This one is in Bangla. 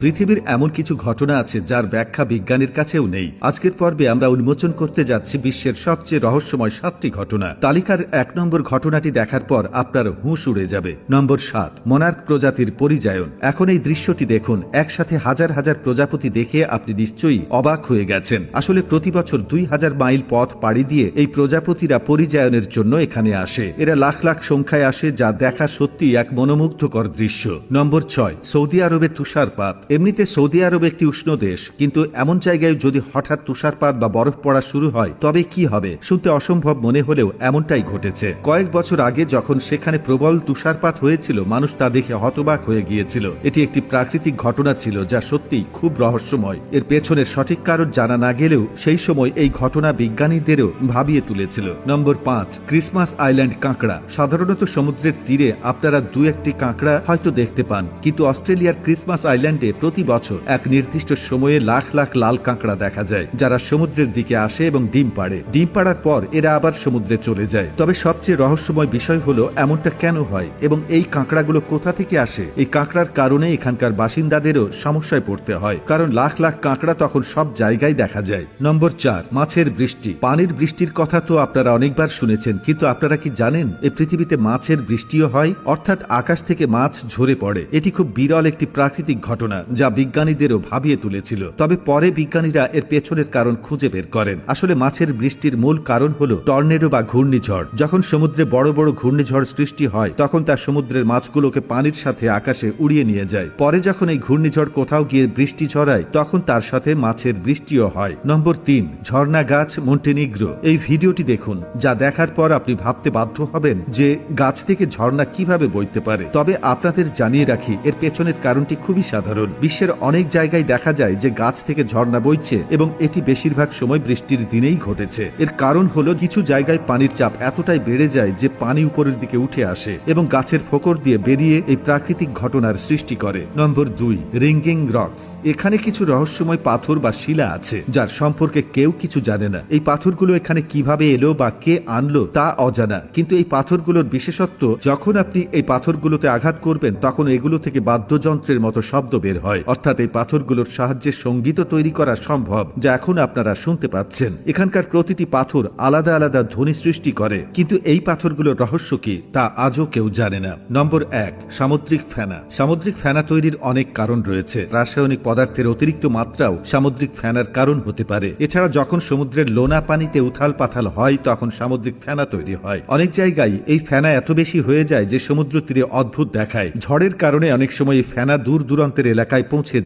পৃথিবীর এমন কিছু ঘটনা আছে যার ব্যাখ্যা বিজ্ঞানীর কাছেও নেই। আজকের পর্বে আমরা উন্মোচন করতে যাচ্ছি বিশ্বের সবচেয়ে রহস্যময় 7টি ঘটনা। তালিকার 1 নম্বর ঘটনাটি দেখার পর আপনার হুঁশ উড়ে যাবে। নম্বর 7, মোনার্ক প্রজাতির পরিযায়ন। এখন এই দৃশ্যটি দেখুন, একসাথে হাজার হাজার প্রজাপতি দেখে আপনি নিশ্চয়ই অবাক হয়ে গেছেন। আসলে প্রতি বছর 2000 মাইল পথ পাড়ি দিয়ে এই প্রজাপতিরা পরিযায়নের জন্য এখানে আসে। এরা লাখ লাখ সংখ্যায় আসে, যা দেখা সত্যি এক মনোমুগ্ধকর দৃশ্য। নম্বর 6, সৌদি আরবের তুষারপাত। এমনিতে সৌদি আরব একটি উষ্ণ দেশ, কিন্তু এমন জায়গায় যদি হঠাৎ তুষারপাত বা বরফ পড়া শুরু হয় তবে কি হবে? শুনতে অসম্ভব মনে হলেও এমনটাই ঘটেছে। কয়েক বছর আগে যখন সেখানে প্রবল তুষারপাত হয়েছিল, মানুষ তা দেখে হতবাক হয়ে গিয়েছিল। এটি একটি প্রাকৃতিক ঘটনা ছিল যা সত্যিই খুব রহস্যময়। এর পেছনের সঠিক কারণ জানা না গেলেও সেই সময় এই ঘটনা বিজ্ঞানীদেরও ভাবিয়ে তুলেছিল। নম্বর 5, ক্রিসমাস আইল্যান্ড কাঁকড়া। সাধারণত সমুদ্রের তীরে আপনারা 2-1টি কাঁকড়া হয়তো দেখতে পান, কিন্তু অস্ট্রেলিয়ার ক্রিসমাস আইল্যান্ডে প্রতি বছর এক নির্দিষ্ট সময়ে লাখ লাখ লাল কাঁকড়া দেখা যায়, যারা সমুদ্রের দিকে আসে এবং ডিম পাড়ে। ডিম পাড়ার পর এরা আবার সমুদ্রে চলে যায়। তবে সবচেয়ে রহস্যময় বিষয় হলো এমনটা কেন হয় এবং এই কাঁকড়াগুলো কোথা থেকে আসে। এই কাঁকড়ার কারণে এখানকার বাসিন্দাদেরও সমস্যায় পড়তে হয়, কারণ লাখ লাখ কাঁকড়া তখন সব জায়গায় দেখা যায়। নম্বর 4, মাছের বৃষ্টি। পানির বৃষ্টির কথা তো আপনারা অনেকবার শুনেছেন, কিন্তু আপনারা কি জানেন এই পৃথিবীতে মাছের বৃষ্টিও হয়? অর্থাৎ আকাশ থেকে মাছ ঝরে পড়ে। এটি খুব বিরল একটি প্রাকৃতিক ঘটনা যা বিজ্ঞানীদেরও ভাবিয়ে তুলেছিল। তবে পরে বিজ্ঞানীরা এর পেছনের কারণ খুঁজে বের করেন। আসলে মাছের বৃষ্টির মূল কারণ হলো টর্নেডো বা ঘূর্ণিঝড়। যখন সমুদ্রে বড় বড় ঘূর্ণিঝড় সৃষ্টি হয়, তখন তা সমুদ্রের মাছগুলোকে পানির সাথে আকাশে উড়িয়ে নিয়ে যায়। পরে যখন এই ঘূর্ণিঝড় কোথাও গিয়ে বৃষ্টি ঝরায়, তখন তার সাথে মাছের বৃষ্টিও হয়। নম্বর 3, ঝর্ণা গাছ মন্টেনিগ্রো। এই ভিডিওটি দেখুন, যা দেখার পর আপনি ভাবতে বাধ্য হবেন যে গাছ থেকে ঝর্ণা কিভাবে বইতে পারে। তবে আপনাদের জানিয়ে রাখি, এর পেছনের কারণটি খুবই সাধারণ। বিশ্বের অনেক জায়গায় দেখা যায় যে গাছ থেকে ঝর্ণা বইছে, এবং এটি বেশিরভাগ সময় বৃষ্টির দিনেই ঘটেছে। এর কারণ হলো কিছু জায়গায় পানির চাপ এতটাই বেড়ে যায় যে পানি উপরের দিকে উঠে আসে এবং গাছের ফোকর দিয়ে বেরিয়ে এই প্রাকৃতিক ঘটনার সৃষ্টি করে। নম্বর 2, রিঙ্গিং রকস। এখানে কিছু রহস্যময় পাথর বা শিলা আছে যার সম্পর্কে কেউ কিছু জানে না। এই পাথরগুলো এখানে কিভাবে এলো বা কে আনলো তা অজানা, কিন্তু এই পাথরগুলোর বিশেষত্ব, যখন আপনি এই পাথরগুলোতে আঘাত করবেন তখন এগুলো থেকে বাদ্যযন্ত্রের মতো শব্দ বের হয়। অর্থাৎ এই পাথরগুলোর সাহায্যে সঙ্গীতও তৈরি করা সম্ভব, যা এখন আপনারা শুনতে পাচ্ছেন। এখানকার প্রতিটি পাথর আলাদা আলাদা ধ্বনি সৃষ্টি করে, কিন্তু এই পাথরগুলোর রহস্য কি তা আজও কেউ জানে না। নম্বর 1, সামুদ্রিক ফেনা। সামুদ্রিক ফেনা তৈরির অনেক কারণ রয়েছে। রাসায়নিক পদার্থের অতিরিক্ত মাত্রাও সামুদ্রিক ফেনার কারণ হতে পারে। এছাড়া যখন সমুদ্রের লোনা পানিতে উথাল পাথাল হয়, তখন সামুদ্রিক ফেনা তৈরি হয়। অনেক জায়গায় এই ফেনা এত বেশি হয়ে যায় যে সমুদ্র তীরে অদ্ভুত দেখায়। ঝড়ের কারণে অনেক সময় এই ফেনা দূর দূরান্তের এলাকায় পৌঁছে